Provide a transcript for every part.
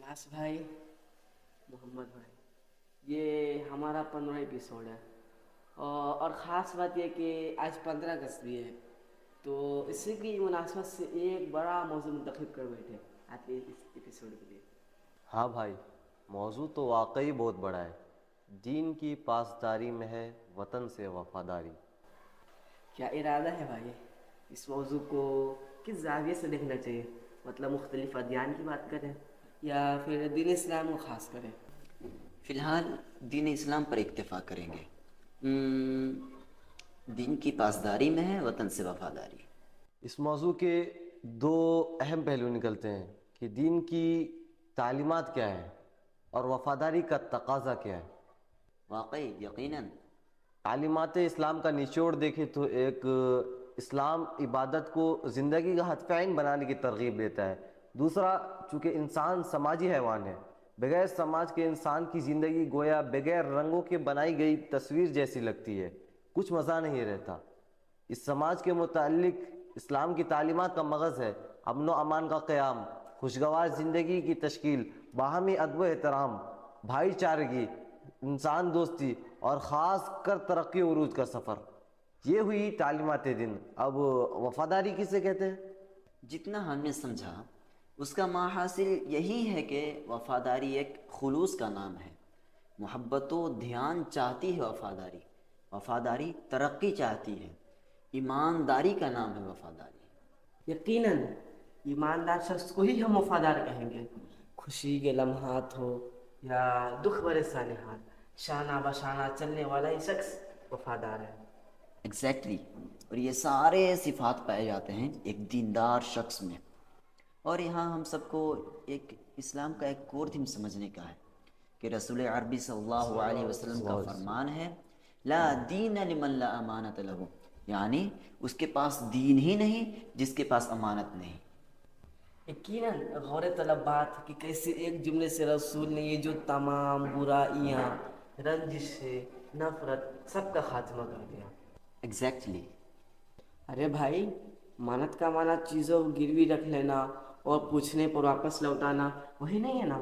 यास भाई, मोहम्मद भाई, ये हमारा 15वां एपिसोड है। और ख़ास बात यह कि आज 15 अगस्त भी है, तो इसी की मुनासबत से एक बड़ा मौजू मुंतखब कर बैठे आज के इस एपिसोड के लिए। हाँ भाई, मौजू तो वाकई बहुत बड़ा है। दीन की पासदारी में है वतन से वफादारी। क्या इरादा है भाई, इस मौजू को किस जाविये से देखना चाहिए? मतलब मुख्तलिफ अदयान की बात करें या फिर दीन इस्लाम को ख़ास करें? फ़िलहाल दीन इस्लाम पर इक्तफ़ा करेंगे। दीन की पासदारी में है वतन से वफादारी। इस मौजू के दो अहम पहलू निकलते हैं कि दीन की तालीमात क्या है और वफादारी का तकाजा क्या है। वाकई यकीनन तालीमात इस्लाम का निचोड़ देखें तो एक इस्लाम इबादत को ज़िंदगी का हतफ़ैन बनाने की तरगीब देता है। दूसरा, चूँकि इंसान समाजी हैवान है, बगैर समाज के इंसान की ज़िंदगी गोया बगैर रंगों के बनाई गई तस्वीर जैसी लगती है, कुछ मज़ा नहीं रहता। इस समाज के मुतालिक इस्लाम की तालीमात का मगज़ है अमन व अमान का क़याम, खुशगवार ज़िंदगी की तश्कील, बाहमी अदब व एहतराम, भाईचारगी, इंसान दोस्ती और ख़ास कर तरक्की उरूज का सफ़र। ये हुई तालीमात दिन। अब वफ़ादारी किसे कहते हैं? जितना हमने समझा उसका माहासिल यही है कि वफ़ादारी एक खुलूस का नाम है। मोहब्बत व ध्यान चाहती है वफ़ादारी, वफ़ादारी तरक्की चाहती है। ईमानदारी का नाम है वफ़ादारी। यकीनन ईमानदार शख्स को ही हम वफादार कहेंगे। खुशी के लम्हात हो या दुख भरे सानहात, शाना बशाना चलने वाला ही शख्स वफादार है। एग्जैक्टली और ये सारे सिफात पाए जाते हैं एक दीनदार शख्स में। और यहाँ हम सबको एक इस्लाम का एक कोर थीम समझने का है कि रसूल अरबी सल्लल्लाहु अलैहि वसल्लम का फरमान है, ला दीन लिमन ला अमानत लहू, यानी उसके पास दीन ही नहीं जिसके पास अमानत नहीं। यकीनन गौर तलब बात कि कैसे एक जुमले से रसूल ने ये जो तमाम बुराइयाँ, रंजिशें, नफरत सबका खात्मा कर दिया। एग्जैक्टली अरे भाई, मानत का माना चीज़ों को गिरवी रख लेना और पूछने पर वापस लौटाना वही नहीं है ना,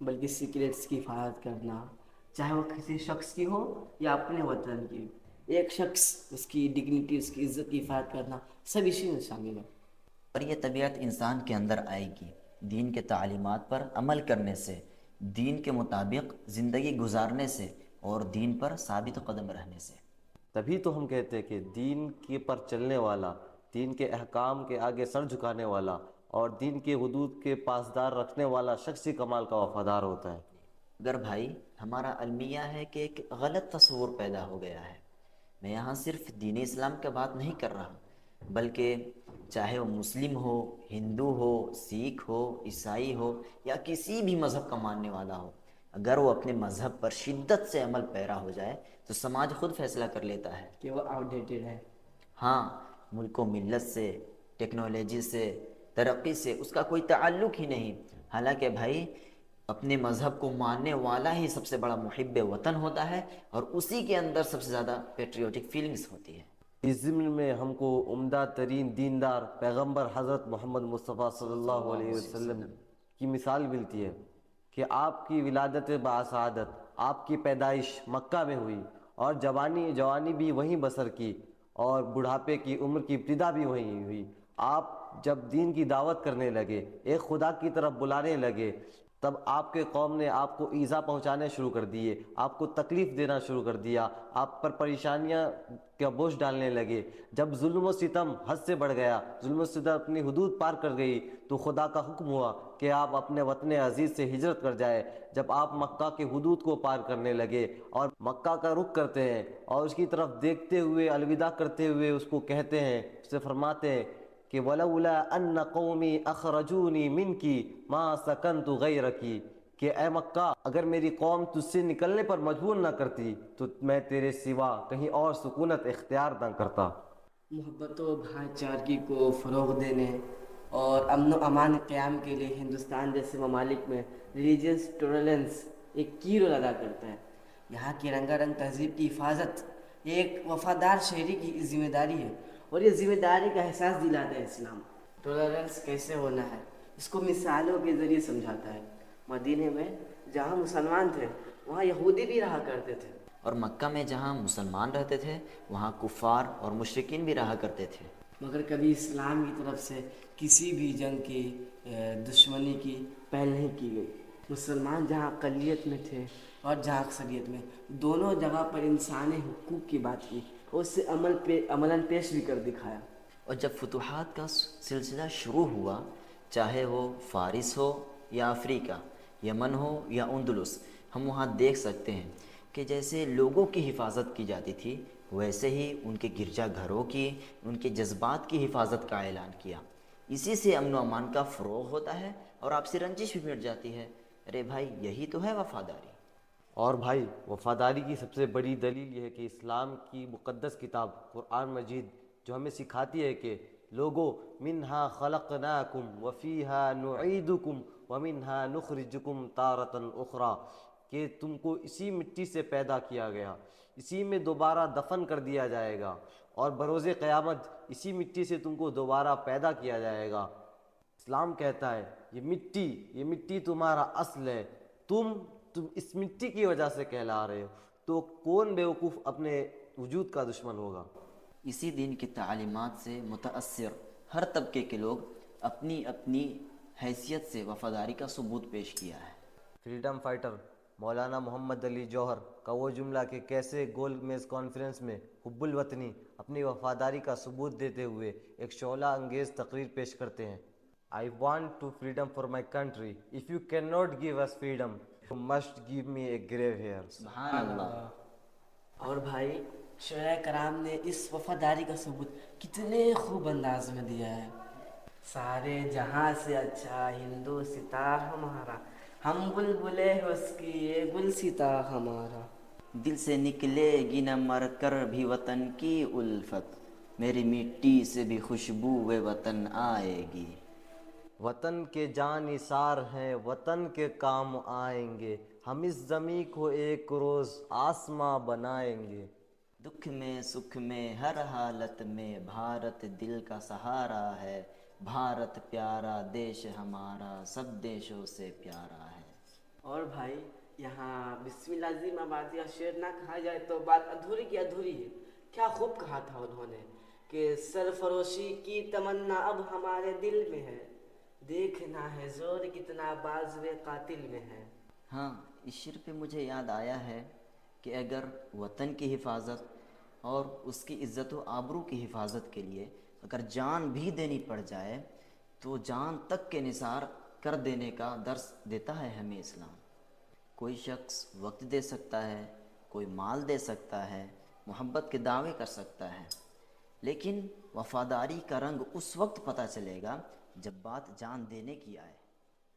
बल्कि सीक्रेट्स की हिफाजत करना, चाहे वो किसी शख्स की हो या अपने वतन की। एक शख्स, उसकी डिग्निटी, उसकी इज्जत की हिफाजत करना सब इसी में शामिल है। और ये तबीयत इंसान के अंदर आएगी दीन के तालीमात पर अमल करने से, दीन के मुताबिक ज़िंदगी गुजारने से और दीन पर साबित कदम रहने से। तभी तो हम कहते हैं कि दीन के पर चलने वाला, दीन के अहकाम के आगे सर झुकाने वाला और दीन के हुदूद के पासदार रखने वाला शख्सी कमाल का वफादार होता है। अगर भाई हमारा अलमिया है कि एक गलत तस्वुर पैदा हो गया है, मैं यहाँ सिर्फ दीन इस्लाम की बात नहीं कर रहा, बल्कि चाहे वो मुस्लिम हो, हिंदू हो, सिख हो, ईसाई हो या किसी भी मज़हब का मानने वाला हो, अगर वो अपने मज़हब पर शिद्दत से अमल पैरा हो जाए तो समाज खुद फैसला कर लेता है कि वो आउटडेटेड है। हाँ, मुल्क व मिल्लत से, टेक्नोलॉजी से, तरक्की से उसका कोई ताल्लुक़ ही नहीं। हालांकि भाई अपने मज़हब को मानने वाला ही सबसे बड़ा मुहिब्ब वतन होता है और उसी के अंदर सबसे ज़्यादा पेट्रियोटिक फीलिंग्स होती है। इस ज़िम्न में हमको उम्दा तरीन दीनदार पैगंबर हज़रत मोहम्मद मुस्तफ़ा सल्लल्लाहु अलैहि वसल्लम की मिसाल मिलती है कि आपकी विलादत बासादत, आपकी पैदाइश मक्का में हुई और जवानी भी वहीं बसर की और बुढ़ापे की उम्र की इब्तिदा भी वहीं हुई। आप जब दीन की दावत करने लगे, एक खुदा की तरफ बुलाने लगे, तब आपके कौम ने आपको ईज़ा पहुंचाने शुरू कर दिए, आपको तकलीफ़ देना शुरू कर दिया, आप पर परेशानियां का बोझ डालने लगे। जब जुल्म व सितम हद से बढ़ गया, जुल्म व सितम अपनी हुदूद पार कर गई, तो खुदा का हुक्म हुआ कि आप अपने वतन अजीज़ से हिजरत कर जाए। जब आप मक्का के हुदूद को पार करने लगे और मक्का का रुख करते हैं और उसकी तरफ देखते हुए अलविदा करते हुए उसको कहते हैं, उससे फरमाते हैं कि वलौला अन्न कौमी अखरजूनी मिनकी मा सकन्तु गैरकी, कि ए मक्का, अगर मेरी कौम तुझसे निकलने पर मजबूर न करती तो मैं तेरे सिवा कहीं और सुकूनत इख्तियार न करता। मोहब्बत व भाईचारगी को फ़रोग़ देने और अमन व अमान क़याम के लिए हिंदुस्तान जैसे ममालिक में रिलीजियस टॉलरेंस एक की रोल अदा करता है। यहाँ की रंगारंग तहज़ीब की हिफाजत एक वफ़ादार शहरी की ज़िम्मेदारी है और ये ज़िम्मेदारी का एहसास दिलाता है इस्लाम। टॉलरेंस कैसे होना है इसको मिसालों के ज़रिए समझाता है। मदीने में जहाँ मुसलमान थे वहाँ यहूदी भी रहा करते थे। और मक्का में जहाँ मुसलमान रहते थे वहाँ कुफ़ार और मुशरिकीन भी रहा करते थे। मगर कभी इस्लाम की तरफ से किसी भी जंग की दुश्मनी की पहल नहीं की गई। मुसलमान जहाँ अक़लियत में थे और जहाँ अक्सरियत में, दोनों जगह पर इंसानी हुकूक की बात की और उससे अमलन पेश भी कर दिखाया। और जब फतूहात का सिलसिला शुरू हुआ, चाहे वो फ़ारिस हो या अफ्रीका, यमन हो या अंदलुस, हम वहाँ देख सकते हैं कि जैसे लोगों की हिफाजत की जाती थी वैसे ही उनके गिरजा घरों की, उनके जज्बात की हिफाजत का ऐलान किया। इसी से अमन व अमान का फ़रोग़ होता है और आपसी रंजिश भी मिट जाती है। अरे भाई, यही तो है वफ़ादारी। और भाई वफ़ादारी की सबसे बड़ी दलील ये है कि इस्लाम की मुक़द्दस किताब कुरान मजीद जो हमें सिखाती है कि लोगो मिन्हा खलक़नाकुम व फ़ीहा नुईदुकुम व मिन्हा नुख़रिजुकुम तारतन उख़रा, कि तुमको इसी मिट्टी से पैदा किया गया, इसी में दोबारा दफन कर दिया जाएगा और बरोज़े क़यामत इसी मिट्टी से तुमको दोबारा पैदा किया जाएगा। इस्लाम कहता है ये मिट्टी तुम्हारा असल है, तुम इस मिट्टी की वजह से कहला रहे हो, तो कौन बेवकूफ़ अपने वजूद का दुश्मन होगा। इसी दिन की तालीमात से मुतअस्सिर हर तबके के लोग अपनी अपनी हैसियत से वफ़ादारी का सबूत पेश किया है। फ्रीडम फाइटर मौलाना मोहम्मद अली जौहर का वो जुमला कि कैसे गोल मेज़ कॉन्फ्रेंस में हुब्बुल वतनी अपनी वफ़ादारी का सबूत देते हुए एक शोला अंगेज़ तकरीर पेश करते हैं। I want to freedom for my country, if you can not give us freedom you must give me a grave here. सुभान अल्लाह। और भाई शोरा कराम ने इस वफ़ादारी का सबूत कितने खूब अंदाज में दिया है। सारे जहाँ से अच्छा हिंदू सिता हमारा, हम बुलबुले उसकी ये गुल सिता हमारा। दिल से निकलेगी न मर कर भी वतन की उल्फत, मेरी मिट्टी से भी खुशबू वे वतन आएगी। वतन के जान निसार हैं, वतन के काम आएंगे, हम इस ज़मीं को एक रोज़ आसमां बनाएंगे। दुख में सुख में हर हालत में भारत दिल का सहारा है, भारत प्यारा देश हमारा सब देशों से प्यारा है। और भाई यहाँ बिस्मिल्लाहिर्रहमानिर्रहीम का शेर ना कहा जाए तो बात अधूरी की अधूरी है। क्या खूब कहा था उन्होंने कि सरफरोशी की तमन्ना अब हमारे दिल में है, देखना है जोर कितना बाज़ कातिल में है। हाँ, इस शेर पे मुझे याद आया है कि अगर वतन की हिफाजत और उसकी इज़्ज़त व आबरू की हिफाजत के लिए अगर जान भी देनी पड़ जाए तो जान तक के निसार कर देने का दर्स देता है हमें इस्लाम। कोई शख्स वक्त दे सकता है, कोई माल दे सकता है, मोहब्बत के दावे कर सकता है, लेकिन वफ़ादारी का रंग उस वक्त पता चलेगा जब बात जान देने की आए।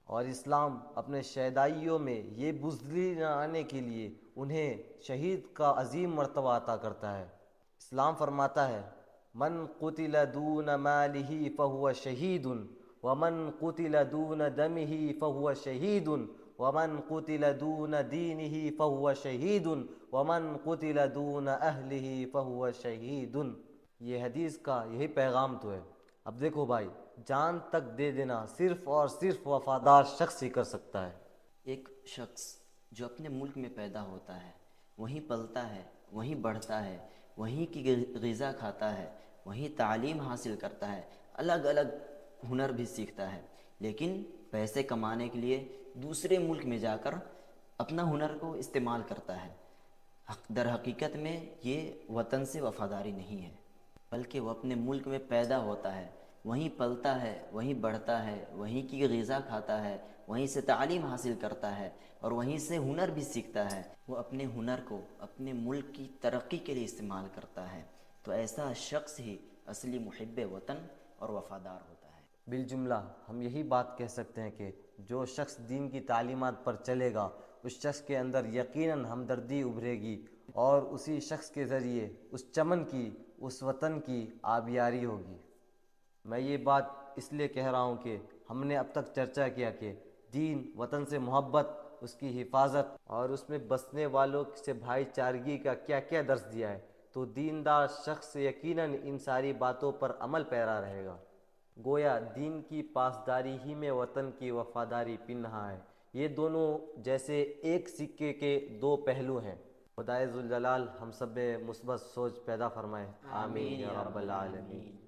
और इस्लाम अपने शहदाइयों में ये बुज़दिली न आने के लिए उन्हें शहीद का अजीम मर्तबा अता करता है। इस्लाम फरमाता है मन कुतिल दून मालिही फ़हुव शहीदुन वमन कुतिल दून दमिही फ़हुव शहीदुन वमन कुतिल दून दीनिही फ़हुव शहीदुन वमन कुतिल दून अहलिही फ़हुव शहीदुन। ये हदीस का यही पैगाम तो है। अब देखो भाई, जान तक दे देना सिर्फ़ और सिर्फ वफ़ादार शख्स ही कर सकता है। एक शख्स जो अपने मुल्क में पैदा होता है, वहीं पलता है, वहीं बढ़ता है, वहीं की ग़िज़ा खाता है, वहीं तालीम हासिल करता है, अलग अलग हुनर भी सीखता है, लेकिन पैसे कमाने के लिए दूसरे मुल्क में जाकर अपना हुनर को इस्तेमाल करता है। दर हकीकत में ये वतन से वफ़ादारी नहीं है, बल्कि वो अपने मुल्क में पैदा होता है, वहीं पलता है, वहीं बढ़ता है, वहीं की ग़िज़ा खाता है, वहीं से तालीम हासिल करता है और वहीं से हुनर भी सीखता है। वो अपने हुनर को अपने मुल्क की तरक्की के लिए इस्तेमाल करता है। तो ऐसा शख्स ही असली मुहिब्बे वतन और वफ़ादार होता है। बिलजुमला हम यही बात कह सकते हैं कि जो शख्स दीन की तालीमात पर चलेगा उस शख्स के अंदर यकीनन हमदर्दी उभरेगी और उसी शख्स के ज़रिए उस चमन की, उस वतन की आबियारी होगी। मैं ये बात इसलिए कह रहा हूँ कि हमने अब तक चर्चा किया कि दीन वतन से मोहब्बत, उसकी हिफाजत और उसमें बसने वालों से भाईचारगी का क्या क्या दर्स दिया है, तो दीनदार शख्स यकीनन इन सारी बातों पर अमल पैरा रहेगा। गोया दीन की पासदारी ही में वतन की वफ़ादारी पिन्हा है। یہ دونوں جیسے ایک سکے کے دو پہلو ہیں۔ خدائے ذوالجلال ہم سب میں مثبت سوچ پیدا فرمائے، آمین یا رب العالمین۔